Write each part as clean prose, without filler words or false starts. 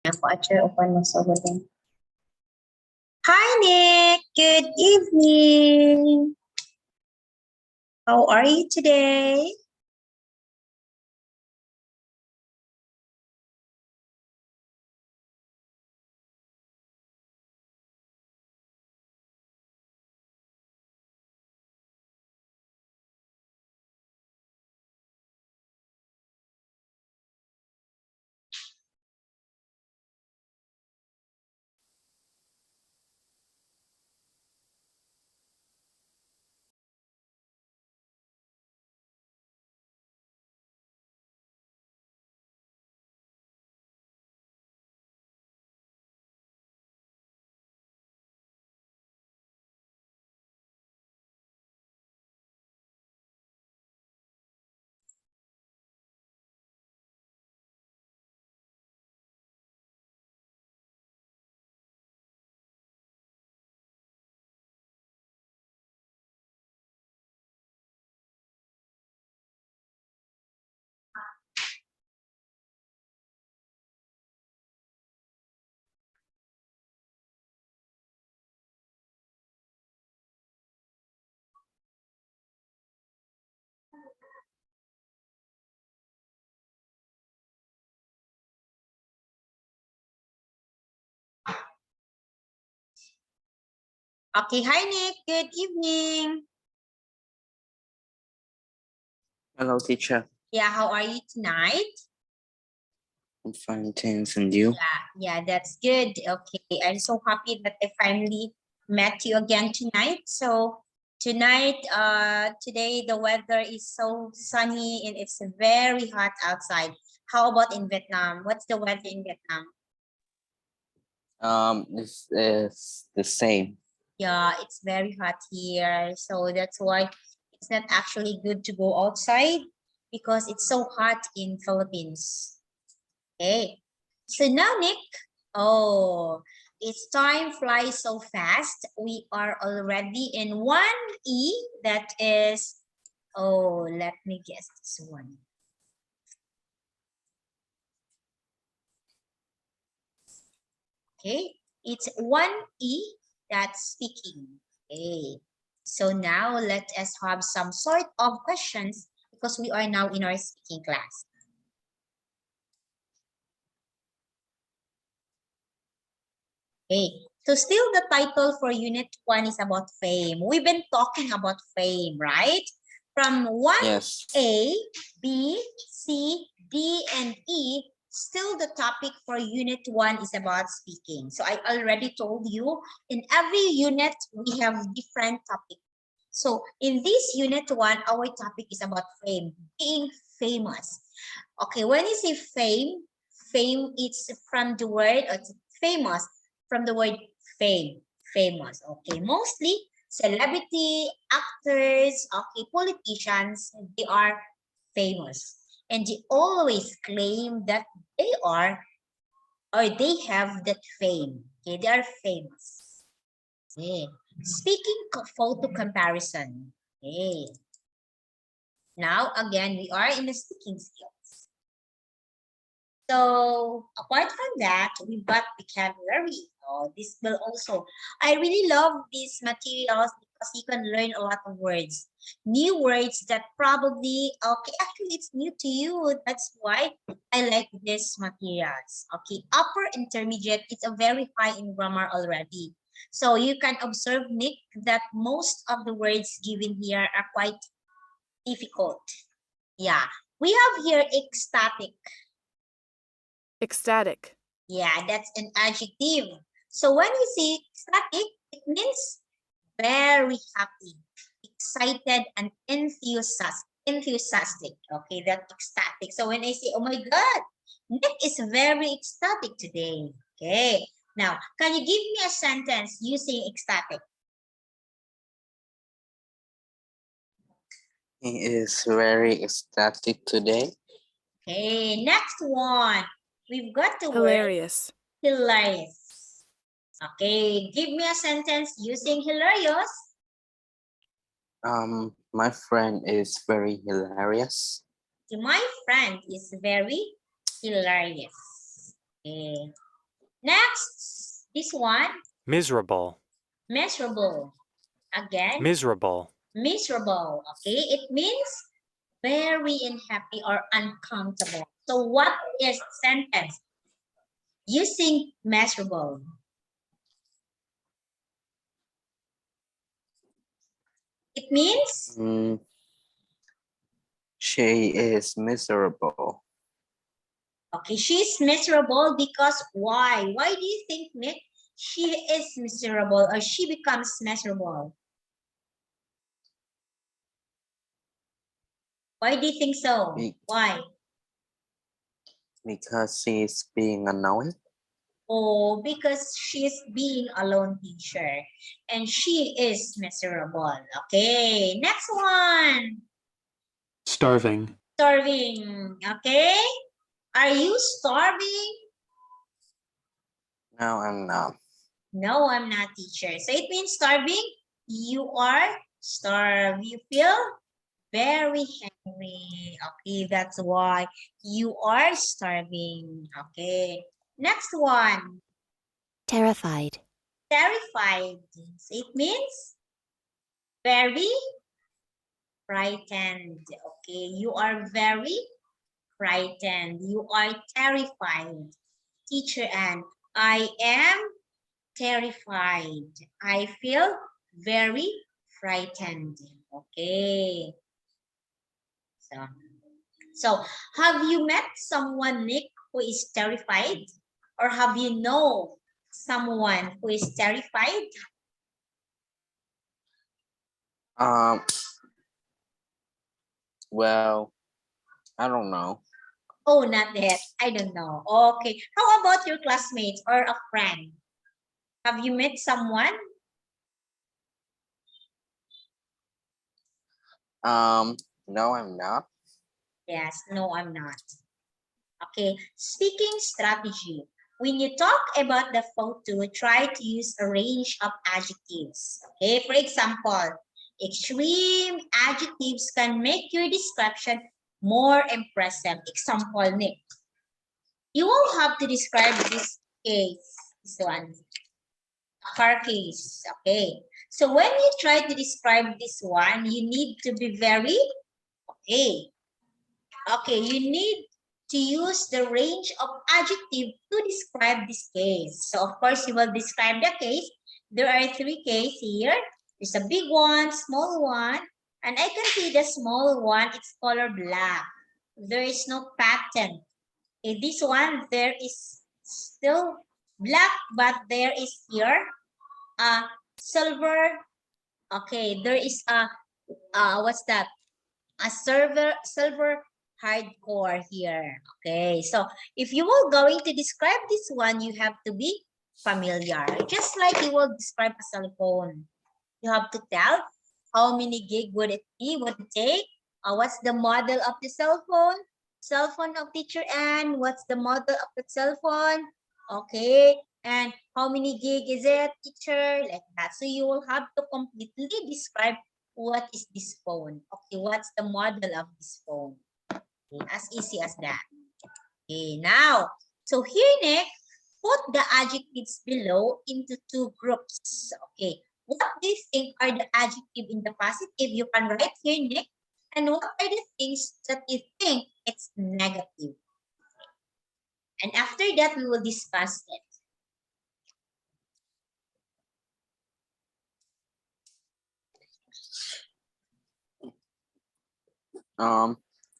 Ako open mo sagutin. Hi, Nick. Good evening. How are you today? Okay, hi, Nick. Good evening. Hello, teacher. Yeah, how are you tonight? I'm fine, thanks. And you? Yeah, that's good. Okay, I'm so happy that I finally met you again tonight. So tonight, today the weather is so sunny and it's very hot outside. How about in Vietnam? What's the weather in Vietnam? This is the same. Yeah, it's very hot here. So that's why it's not actually good to go outside because it's so hot in Philippines. Okay. So now, Nick, oh, it's time flies so fast. We are already in 1E. That is, oh, let me guess this one. Okay, it's 1E, that's speaking. Okay, so now let us have some sort of questions because we are now in our speaking class. Okay, so still the title for Unit 1 is about fame. We've been talking about fame, right? From 1A, Yes. B, C, D, and E, still the topic for Unit 1 is about speaking. So I already told you, in every unit, we have different topics. So in this Unit 1, our topic is about fame, being famous. Okay, when you say fame, fame it's from the word, it's famous, from the word fame, famous. Okay, mostly celebrity, actors, okay, politicians, they are famous. And they always claim that they are or they have that fame. Okay, they are famous. Okay. Speaking photo comparison. Okay. Now, again, we are in the speaking skills. So apart from that, we've got vocabulary. Oh, this will also, I really love these materials because you can learn a lot of words. New words that probably, okay, actually it's new to you. That's why I like these materials. Okay, upper intermediate, it's a very high in grammar already. So you can observe, Nick, that most of the words given here are quite difficult. Yeah, we have here ecstatic. Ecstatic. Yeah, that's an adjective. So when you say ecstatic, it means very happy, excited, and enthusiastic. Okay, that's ecstatic. So when I say, oh my God, Nick is very ecstatic today. Okay, now, can you give me a sentence using ecstatic? He is very ecstatic today. Okay, next one. We've got the Hilarious. word hilarious. Okay, give me a sentence using hilarious. My friend is very hilarious. My friend is very hilarious. Okay. Next, this one, miserable, miserable. Again, miserable, miserable. Okay, it means very unhappy or uncomfortable. So what is sentence using miserable? It means She is miserable. okay, she's miserable because why? Why do you think, Nick, she is miserable or she becomes miserable? Why do you think so? Be- Why? Because she's being annoyed. Oh, because she's being a lone teacher and she is miserable. Okay, next one. starving, Starving. Okay, are you starving? No, I'm not. No, I'm not, teacher. So it means starving. You are starved. You feel very hungry. Okay, that's why you are starving. Okay, next one. terrified, Terrified. So it means very frightened. Okay, you are very frightened. You are terrified. Teacher Anne, I am terrified. I feel very frightened. Okay. So have you met someone, Nick, who is terrified? Or have you know someone who is terrified? Um. Well, I don't know. Oh, not yet. I don't know. Okay. How about your classmates or a friend? Have you met someone? No, I'm not. Yes. No, I'm not. Okay. Speaking strategy. When you talk about the photo, try to use a range of adjectives. Okay. For example, extreme adjectives can make your description more impressive. Example, Nick. You will have to describe this case. This one. Car case. Okay. So when you try to describe this one, you need to be very, okay. Okay, you need to use the range of adjective to describe this case. So of course, you will describe the case. There are three cases here. There's a big one, small one, and I can see the small one, it's color black. There is no pattern. Okay, this one, there is still black, but there is here silver. Okay, there is a what's that? A silver hardcore here. Okay, so if you were going to describe this one, you have to be familiar. Just like you will describe a cell phone. You have to tell how many gig would it be, would it take? What's the model of the cell phone? Cell phone of teacher Anne. What's the model of the cell phone? Okay. And how many gig is it, teacher? Like that. So you will have to completely describe what is this phone. Okay, what's the model of this phone? Okay, as easy as that. Okay, now, so here next, put the adjectives below into two groups. Okay, what do you think are the adjective in the positive? You can write here, Nick. And what are the things that you think it's negative? And after that, we will discuss it.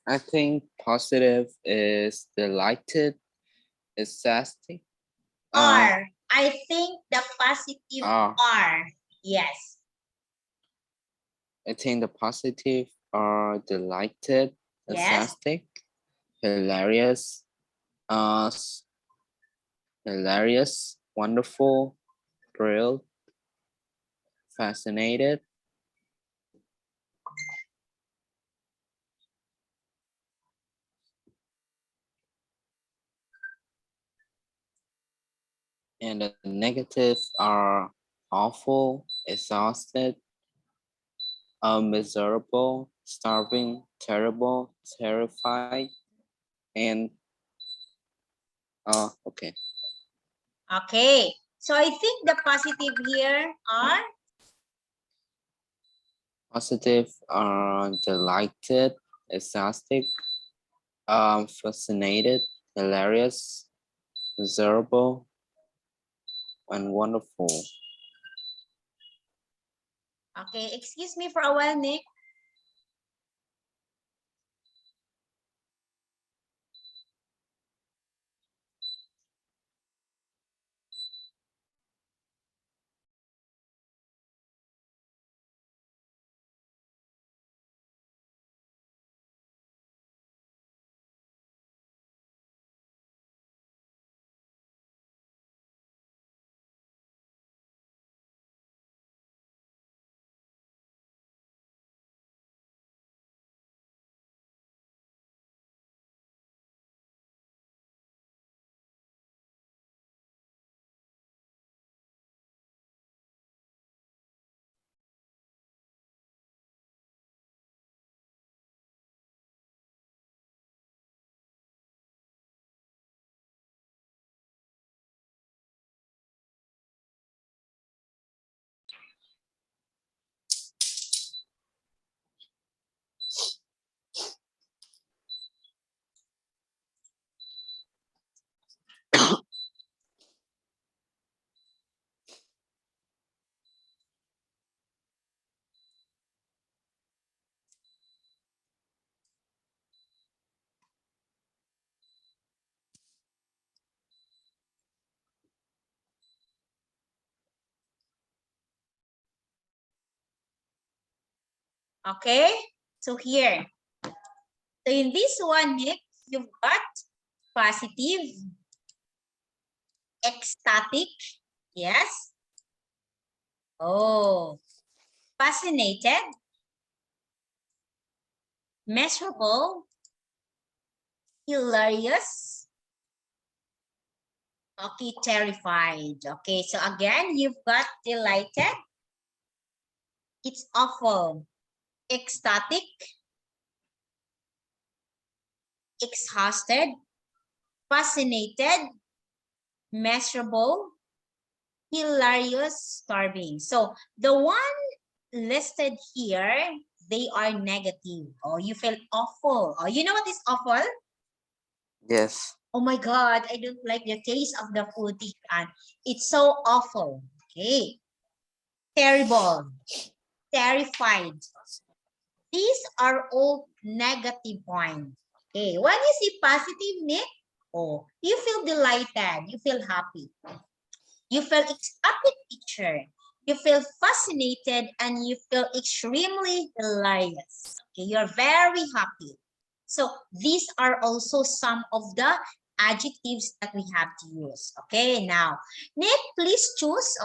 I think positive is delighted, ecstatic. Are. I think the positive are. Yes. I think the positive are delighted, Yes. ecstatic, hilarious, uh, hilarious, wonderful, thrilled, fascinated, and the negative are awful, exhausted, miserable, starving, terrible, terrified, and okay. Okay, so I think the positive here are Positive, delighted, ecstatic, fascinated, hilarious, miserable, and wonderful. okay. Excuse me for a while, Nick. Okay, so here. So in this one, Nick, you've got positive, ecstatic, yes. Oh, fascinated, measurable, hilarious, okay, terrified. Okay, so again, you've got delighted, it's awful, ecstatic, exhausted, fascinated, measurable, hilarious, starving. So the one listed here, they are negative. Oh, you feel awful. Oh, you know what is awful? Yes. Oh my God, I don't like the taste of the food, and it's so awful. Okay. Terrible, terrified. These are all negative points. Okay. When you see positive, Nick, oh, you feel delighted, you feel happy. You feel ecstatic picture. You feel fascinated and you feel extremely hilarious. Okay, you're very happy. So these are also some of the adjectives that we have to use. Okay, now, Nick, please choose.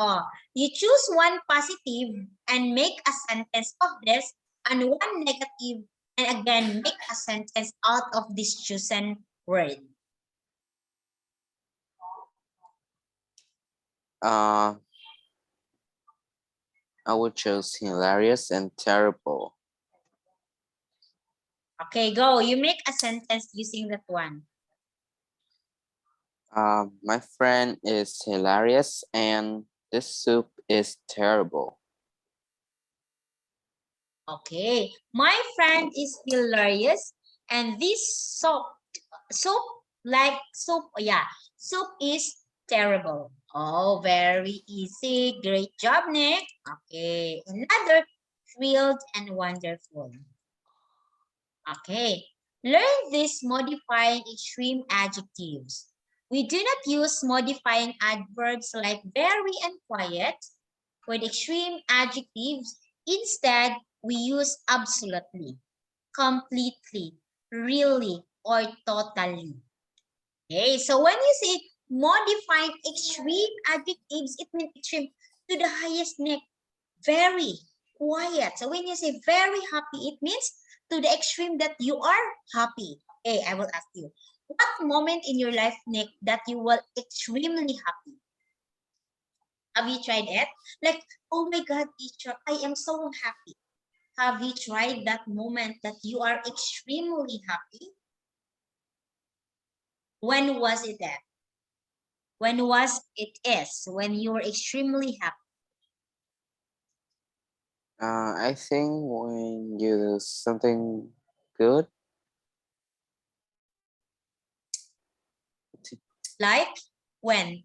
You choose one positive and make a sentence of this and one negative and again make a sentence out of this chosen word. Uh, I would choose hilarious and terrible. Okay, go. You make a sentence using that one. My friend is hilarious and this soup is terrible. Okay. My friend is hilarious and this soup yeah, soup is terrible. Oh, very easy. Great job, Nick. Okay. Another thrilled and wonderful. Okay. Learn these modifying extreme adjectives. We do not use modifying adverbs like very and quiet with extreme adjectives. Instead, we use absolutely, completely, really, or totally. Okay, so when you say modifying extreme adjectives, it means extreme to the highest neck, very quiet. So when you say very happy, it means to the extreme that you are happy. Okay, I will ask you, what moment in your life, Nick, that you were extremely happy? Have you tried it? Like, oh my God, teacher, I am so happy. Have you tried that moment that you are extremely happy? When was it that? When was it is? When you were extremely happy. I think when you do something good, Like when?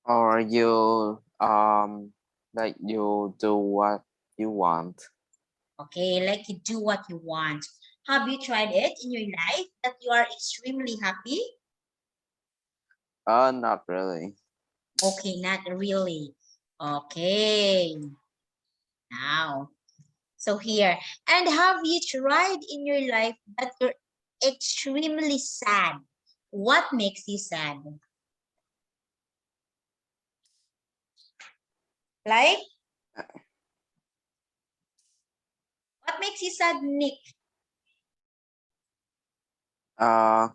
or you like you do what you want. Okay, like you do what you want. Have you tried it in your life that you are extremely happy? Not really. Okay, not really. Okay, now. So here, and have you tried in your life that you're extremely sad? What makes you sad? Like, what makes you sad, Nick? Uh,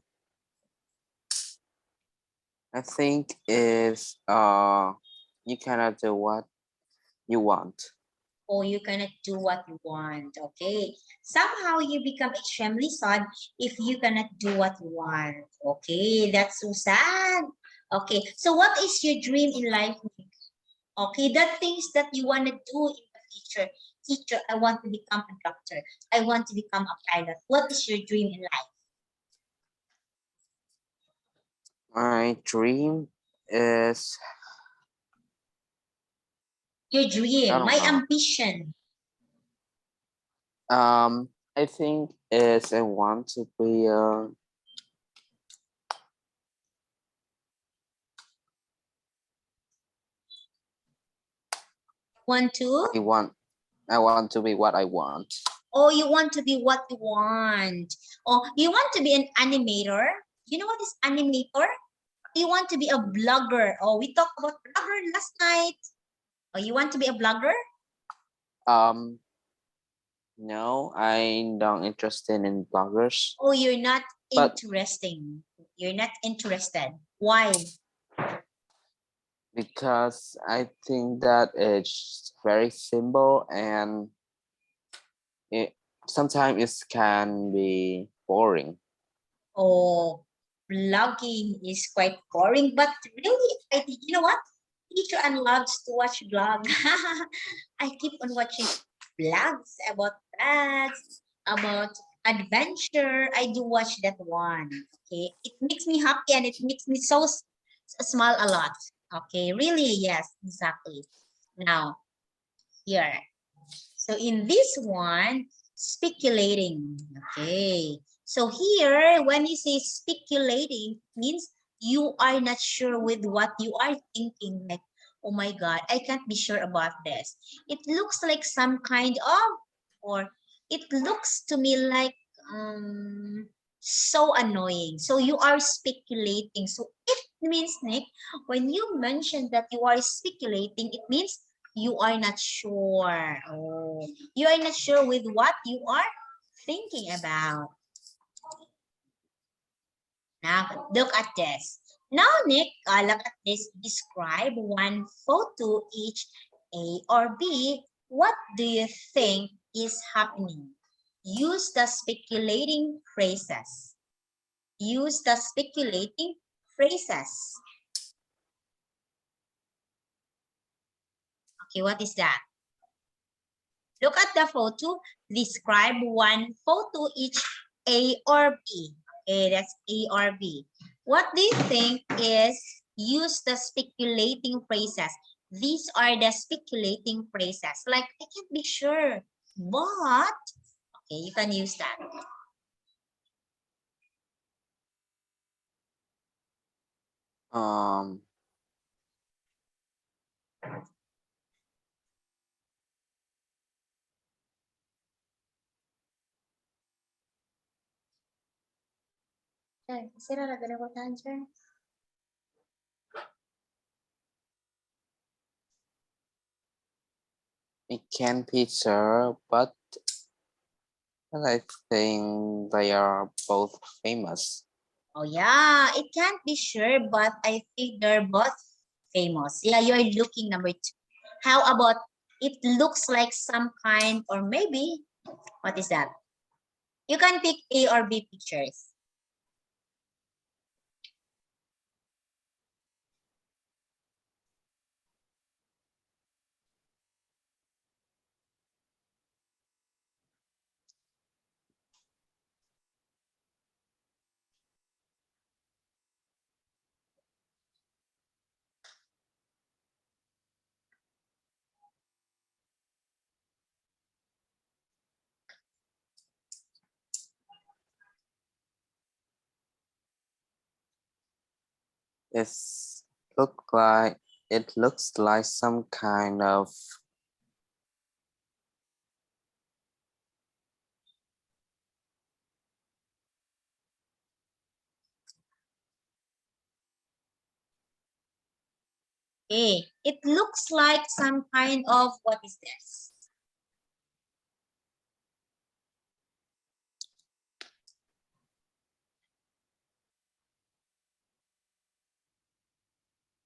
I think is you cannot do what you want. Or you cannot do what you want. Okay, somehow you become extremely sad if you cannot do what you want. Okay, that's so sad. Okay, so what is your dream in life, Nick? Okay, the things that you want to do in the future. Teacher, I want to become a doctor. I want to become a pilot. What is your dream in life? My dream is Your I dream, don't my know. ambition. I think is I want to be Want to? I want to be what I want. Oh, you want to be what you want. Oh, you want to be an animator. You know what is animator? You want to be a blogger. Oh, we talked about blogger last night. Oh, you want to be a blogger? Um, no, I'm not interested in bloggers, Oh, you're not but interesting. You're not interested. Why? because I think that it's very simple and it sometimes it can be boring. Oh, blogging is quite boring, but really, you know what? Teacher and loves to watch blog. I keep on watching blogs about that, about adventure. I do watch that one. Okay, it makes me happy and it makes me so smile a lot. Okay, really, yes, exactly. Now, here. So in this one, speculating. Okay. So here, when you say speculating, means you are not sure with what you are thinking. Like, oh my God, I can't be sure about this. It looks like some kind of, or it looks to me like so annoying. So you are speculating. So it means, Nick, when you mention that you are speculating, it means you are not sure. Oh, you are not sure with what you are thinking about. Now, look at this. Now, Nick, look at this. Describe one photo each, A or B. What do you think is happening? Use the speculating phrases. Use the speculating phrases. Okay, what is that? Look at the photo. Describe one photo each, A or B. Okay, that's A or B. What do you think is use the speculating phrases? These are the speculating phrases. Like, I can't be sure, but, okay, you can use that. Um, Sira na ganun ko answer. it can be sure, but I think they are both famous. Oh yeah, it can't be sure, but I think they're both famous. Yeah, you're looking number 2. How about it looks like some kind, or maybe, what is that? You can pick A or B pictures. It's it looks like some kind of Okay, it looks like some kind of, what is this?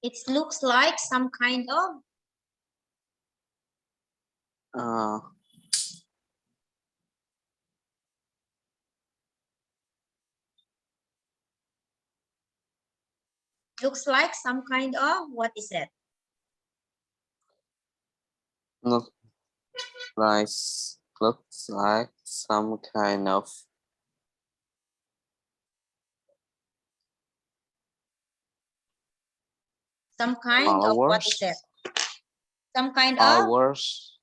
It looks like some kind of, uh, looks like some kind of, what is it? look like looks like some kind of Some kind of, what is it? flowers. Some kind of, Flowers.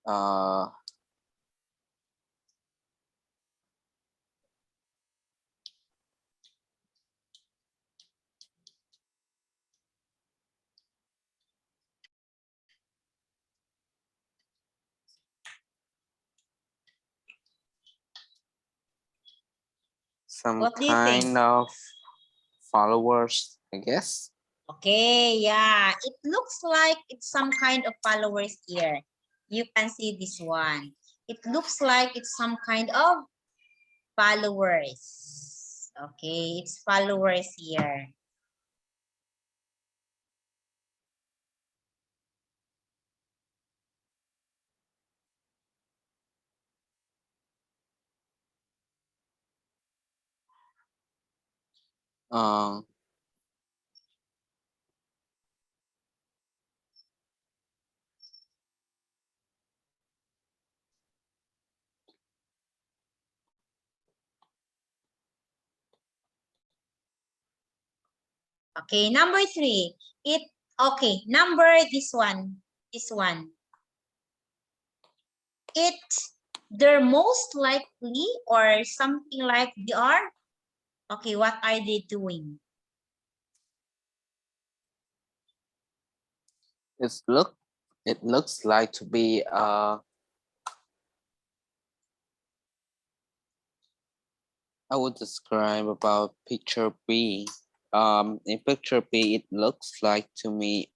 Uh, some what do you think? kind of followers, I guess. Okay, yeah, it looks like it's some kind of followers here. You can see this one. It looks like it's some kind of followers. Okay, it's followers here. Um, Okay, number 3. Okay, number this one. This one. They're most likely or something like they are. Okay, what are they doing? it looks like to be I would describe about picture B. In picture B, it looks like to me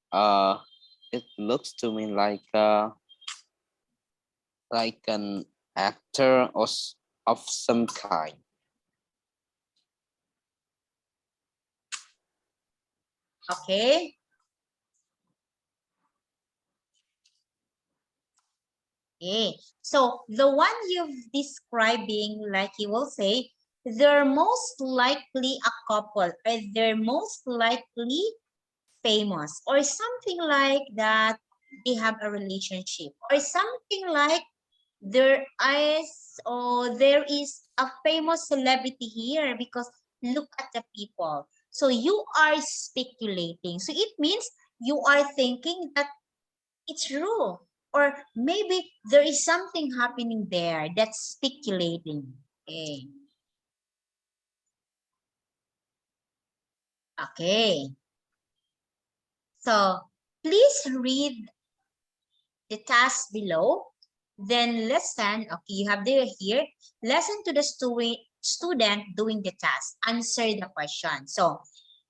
like an actor of some kind. Okay. Okay. So the one you've describing, like you will say, they're most likely a couple or they're most likely famous or something like that. They have a relationship or something like there is a famous celebrity here because look at the people. So you are speculating. So it means you are thinking that it's true. Or maybe there is something happening there that's speculating. Okay. Okay. So please read the task below. Then listen. Okay, you have there here. Listen to the student doing the task. Answer the question. So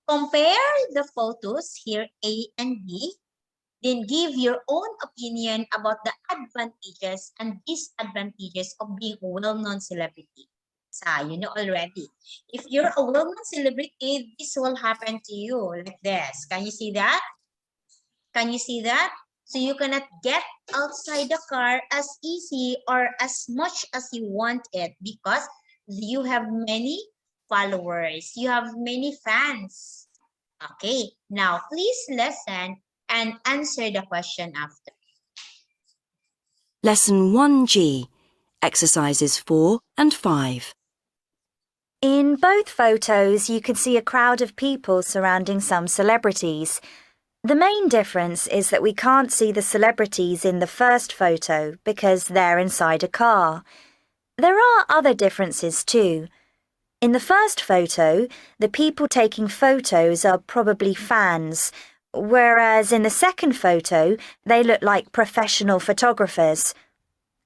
compare the photos here, A and B. Then give your own opinion about the advantages and disadvantages of being a well-known celebrity. So, you know already. If you're a well-known celebrity, this will happen to you like this. Can you see that? Can you see that? So you cannot get outside the car as easy or as much as you want it because you have many followers. You have many fans. Okay, now please listen and answer the question after. Lesson 1G, exercises 4 and 5. In both photos, you can see a crowd of people surrounding some celebrities. The main difference is that we can't see the celebrities in the first photo because they're inside a car. There are other differences too. In the first photo, the people taking photos are probably fans, whereas in the second photo, they look like professional photographers.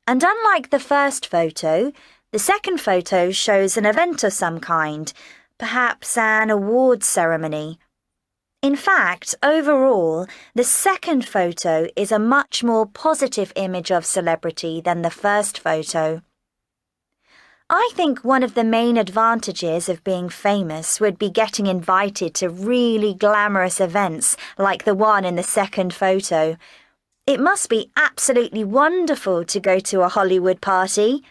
And unlike the first photo, the second photo shows an event of some kind, perhaps an awards ceremony. In fact, overall, the second photo is a much more positive image of celebrity than the first photo. I think one of the main advantages of being famous would be getting invited to really glamorous events like the one in the second photo. It must be absolutely wonderful to go to a Hollywood party.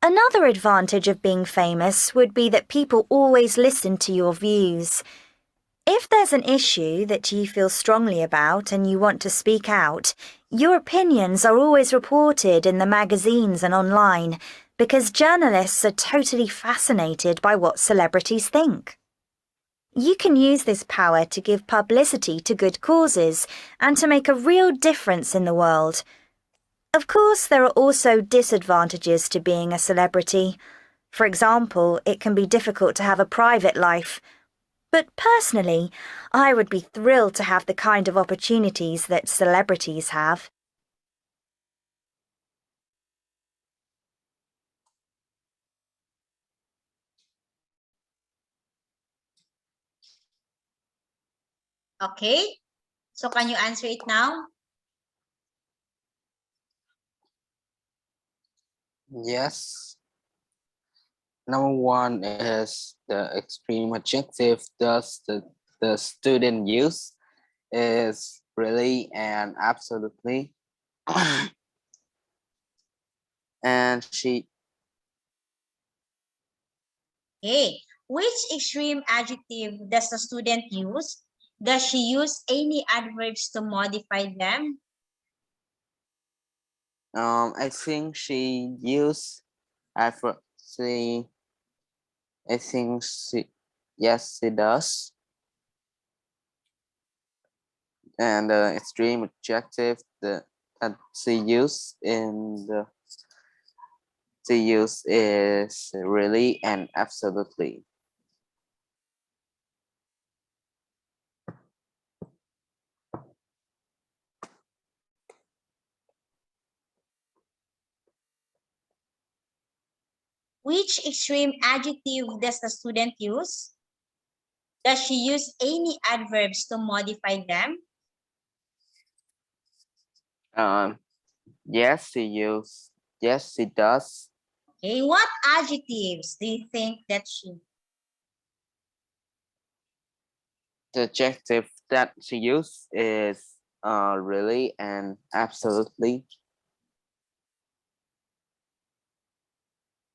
Another advantage of being famous would be that people always listen to your views. If there's an issue that you feel strongly about and you want to speak out, your opinions are always reported in the magazines and online, because journalists are totally fascinated by what celebrities think. You can use this power to give publicity to good causes and to make a real difference in the world. Of course, there are also disadvantages to being a celebrity. For example, it can be difficult to have a private life. But personally, I would be thrilled to have the kind of opportunities that celebrities have. Okay, so can you answer it now? Yes. Number one is the extreme adjective thus the student use is really and absolutely. And she Okay, which extreme adjective does the student use? Does she use any adverbs to modify them? I think she used she I think she yes she does. And the extreme adjective that she used in the she use is really and absolutely. Which extreme adjective does the student use? Does she use any adverbs to modify them? Um, yes, yes, she does. Okay, what adjectives do you think that she? The adjective that she used is really and absolutely.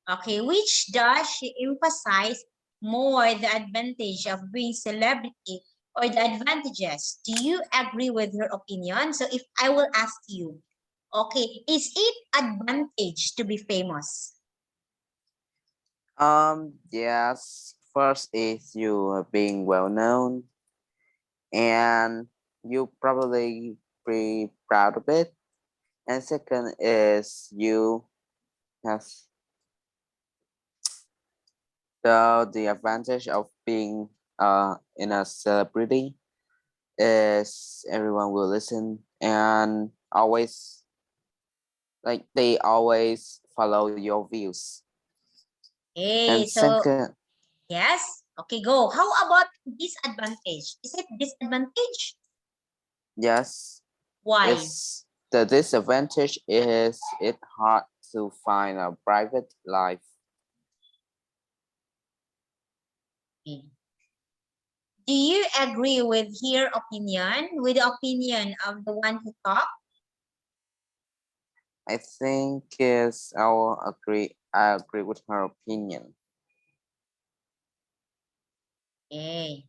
Okay, which does she emphasize more, the advantage of being celebrity or the advantages? Do you agree with her opinion? So if I will ask you, okay, is it advantage to be famous? Yes. First is you being well known, and you probably be proud of it. And second is you have the advantage of being in a celebrity is everyone will listen and always like they always follow your views. Okay, And so second, yes. Okay, go. How about disadvantage? Is it disadvantage? yes, Why? it's the disadvantage is it hard to find a private life. Okay. Do you agree with her opinion, with the opinion of the one who talked? I think I agree with her opinion. Okay.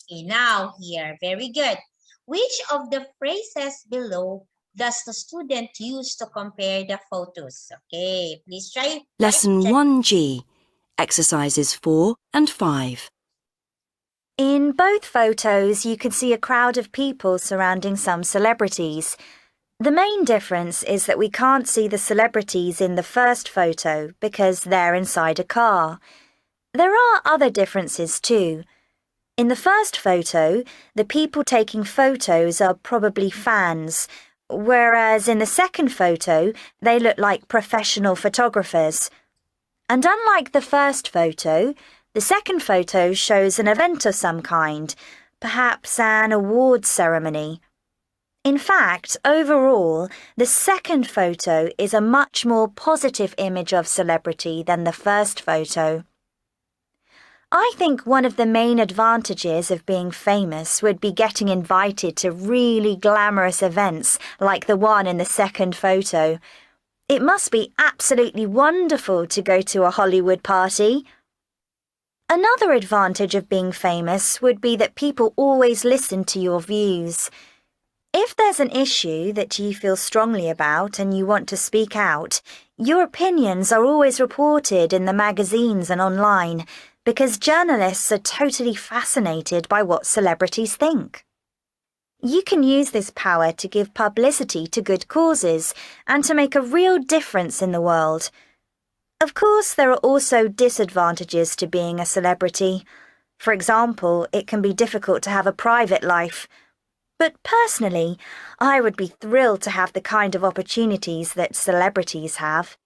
Okay, now here, very good. Which of the phrases below does the student use to compare the photos? Okay, please try. Lesson check. 1G, exercises 4 and 5. In both photos, you can see a crowd of people surrounding some celebrities. The main difference is that we can't see the celebrities in the first photo because they're inside a car. There are other differences too. In the first photo, the people taking photos are probably fans, whereas in the second photo, they look like professional photographers. And unlike the first photo, the second photo shows an event of some kind, perhaps an awards ceremony. In fact, overall, the second photo is a much more positive image of celebrity than the first photo. I think one of the main advantages of being famous would be getting invited to really glamorous events like the one in the second photo. It must be absolutely wonderful to go to a Hollywood party. Another advantage of being famous would be that people always listen to your views. If there's an issue that you feel strongly about and you want to speak out, your opinions are always reported in the magazines and online because journalists are totally fascinated by what celebrities think. You can use this power to give publicity to good causes and to make a real difference in the world. Of course, there are also disadvantages to being a celebrity. For example, it can be difficult to have a private life. But personally, I would be thrilled to have the kind of opportunities that celebrities have.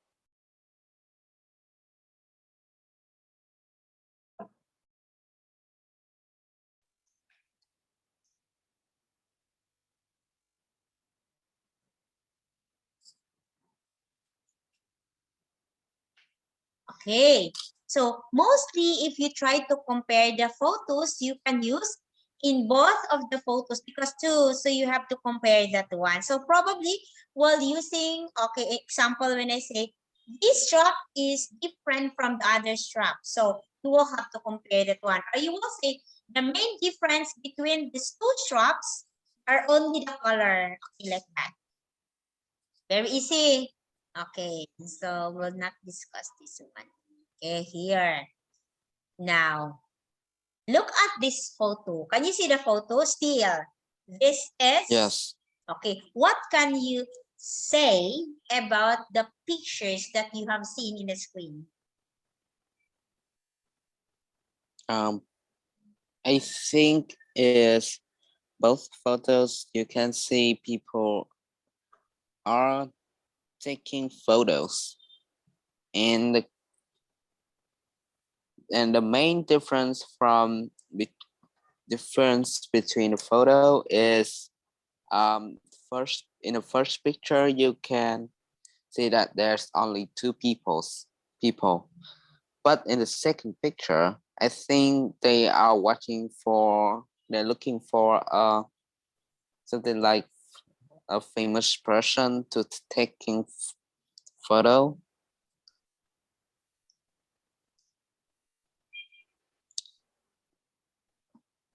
Okay, so mostly if you try to compare the photos, you can use in both of the photos because two, so you have to compare that one. So probably while using, okay, example when I say this strap is different from the other strap. So you will have to compare that one. Or you will say the main difference between these two straps are only the color. Okay, like that. Very easy. Okay, so we'll not discuss this one. Okay, here. Now, look at this photo. Can you see the photo still? This is? Yes. Okay, what can you say about the pictures that you have seen in the screen? I think is both photos you can see people are taking photos, and the main difference between the photo is first in the first picture you can see that there's only two people, but in the second picture I think they're looking for something like a famous person to taking photo.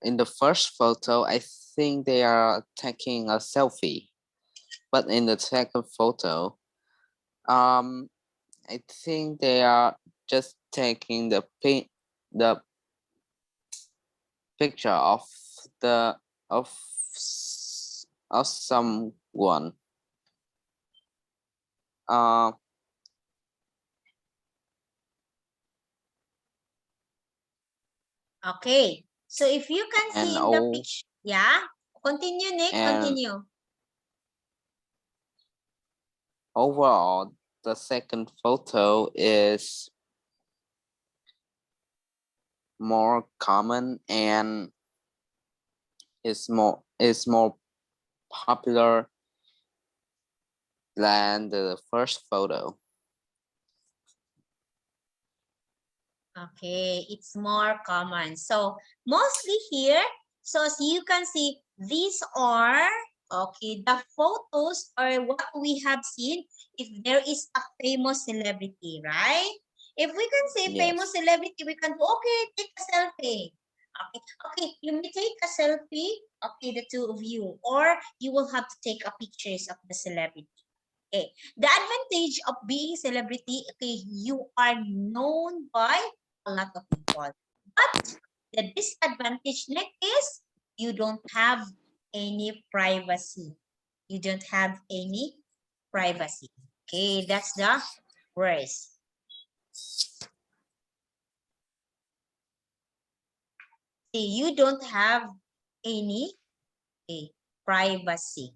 In the first photo, I think they are taking a selfie, but in the second photo, I think they are just taking the picture of the of of someone. Okay, so if you can see in the picture, yeah, continue, Nick, continue. Overall, the second photo is more common and is more popular than the first photo. Okay, it's more common. So mostly here, so as you can see, these are, okay, the photos are what we have seen if there is a famous celebrity, right? If we can say Yes. famous celebrity, we can do, okay, take a selfie. Okay, okay, you may take a selfie, okay, the two of you, or you will have to take a pictures of the celebrity. Okay, the advantage of being celebrity, okay, you are known by a lot of people. But The disadvantage next is you don't have any privacy. You don't have any privacy. Okay, that's the worst. See, you don't have any privacy.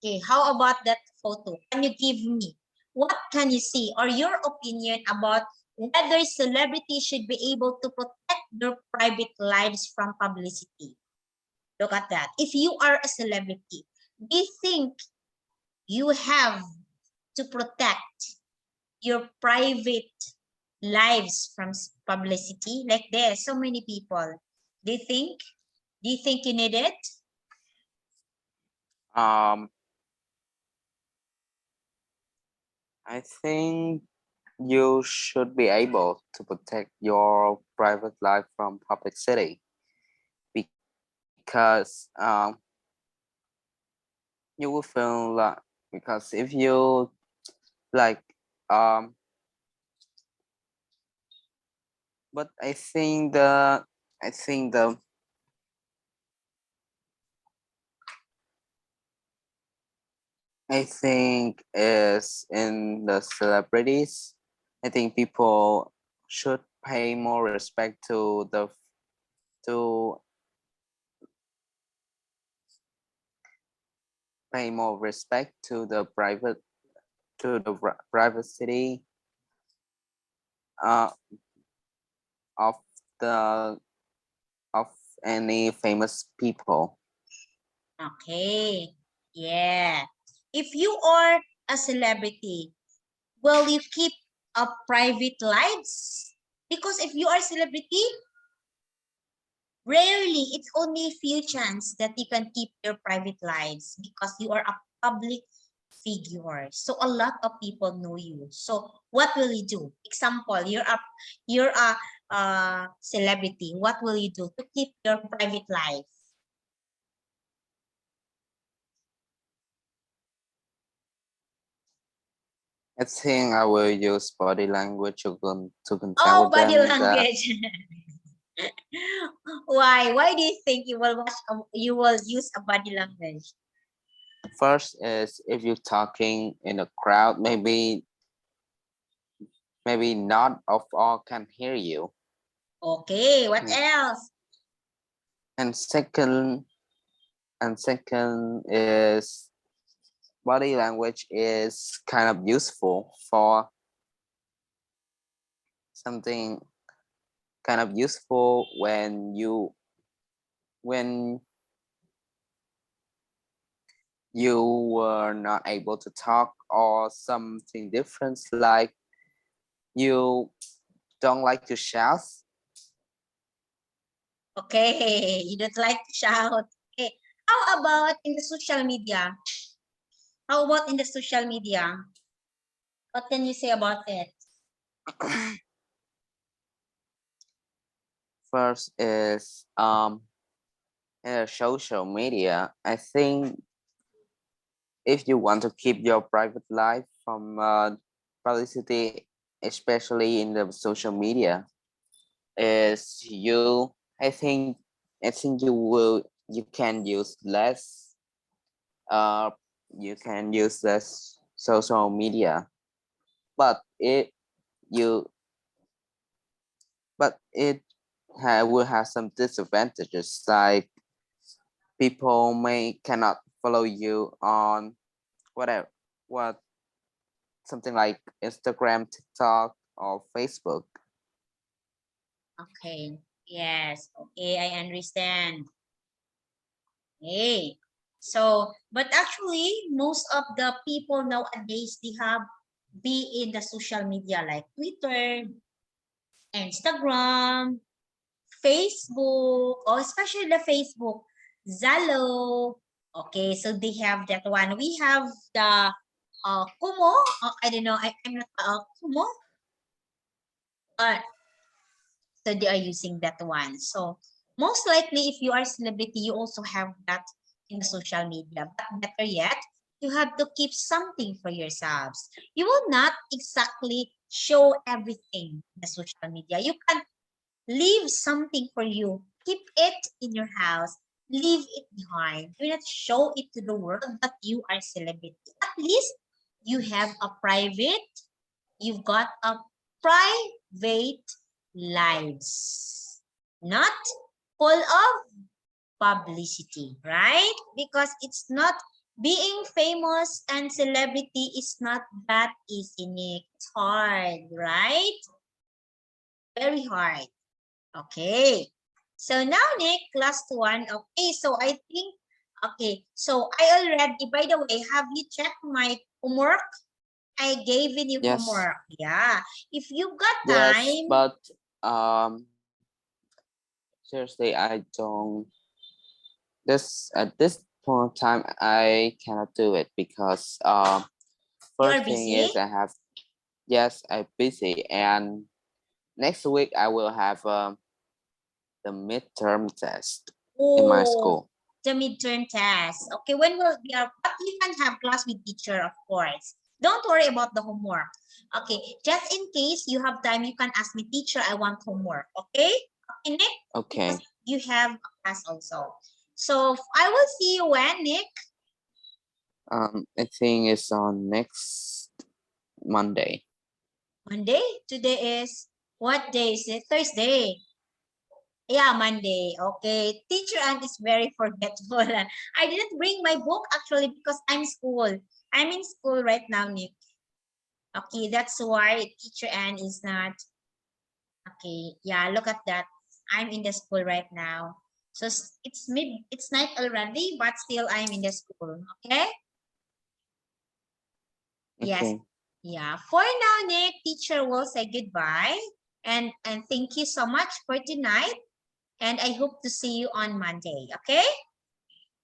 Okay, how about that photo? Can you give me what can you see or your opinion about whether celebrities should be able to protect their private lives from publicity? Look at that. If you are a celebrity, do you think you have to protect your private lives from publicity? Like there's so many people. Do you think? Do you think you need it? I think you should be able to protect your private life from publicity because you will feel like, because if you like but I think the I think is in the celebrities. I think people should pay more respect to pay more respect to the privacy uh, of the of any famous people. Okay. Yeah. If you are a celebrity, will you keep a private lives? Because if you are a celebrity, rarely, it's only a few chance that you can keep your private lives because you are a public figure. So a lot of people know you. So what will you do? Example, you're a celebrity. What will you do to keep your private life? I think I will use body language to contact Oh, with body them. That language. Why? Why do you think you will you will use a body language? first is if you're talking in a crowd, maybe not of all can hear you. Okay, what else? And second is body language is kind of useful for something kind of useful when you were not able to talk, or something different, like you don't like to shout. Okay, you don't like to shout. Okay, how about in the social media? How about in the social media? What can you say about it? First is in social media. I think if you want to keep your private life from publicity, especially in the social media, is you can use less uh you can use less social media, but you it will have some disadvantages, like people may cannot follow you on whatever what something like Instagram, TikTok, or Facebook. Okay, yes, okay, I understand. Okay, so, but actually, most of the people nowadays, they have be in the social media like Twitter, Instagram, Facebook, or especially the Facebook, Zalo. Okay, so they have that one. We have the Kumo. I don't know. I'm not Kumo. So they are using that one. So most likely, if you are a celebrity, you also have that in the social media. But better yet, you have to keep something for yourselves. You will not exactly show everything in the social media. You can leave something for you. Keep it in your house. Leave it behind. Do not show it to the world that you are a celebrity. At least you have a private, you've got a private lives, not full of publicity, right? Because it's not being famous and celebrity is not that easy, Nick. It's hard, right? Very hard. Okay. So now, Nick, last one. Okay, so I think, okay, so I already, by the way, have you checked my homework? I gave you Yes. homework. Yeah. If you got Yes, time, but seriously, I don't. This at this point of time, I cannot do it because you are first thing busy. is I have, yes, I'm busy, and next week I will have the midterm test in my Oh, school. the midterm test. Okay, when will be our, but you can have class with teacher, of course. Don't worry about the homework. Okay, just in case you have time, you can ask me, teacher, I want homework. Okay? Okay, Nick? Because Okay. you have a class also. So I will see you when, Nick? I think it's on next Monday. Monday? Today is, what day is it? Thursday. Yeah, Monday. Okay. Teacher Ann is very forgetful. I didn't bring my book actually because I'm school. I'm in school right now, Nick. Okay, that's why Teacher Ann is not. Okay, yeah, look at that. I'm in the school right now. So it's night already, but still I'm in the school. Okay? Yes. Okay. Yeah. For now, Nick, teacher will say goodbye. And thank you so much for tonight. And I hope to see you on Monday. Okay?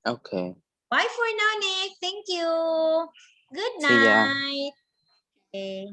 Okay. Bye for now, Nick. Thank you. Good See ya. night. Okay.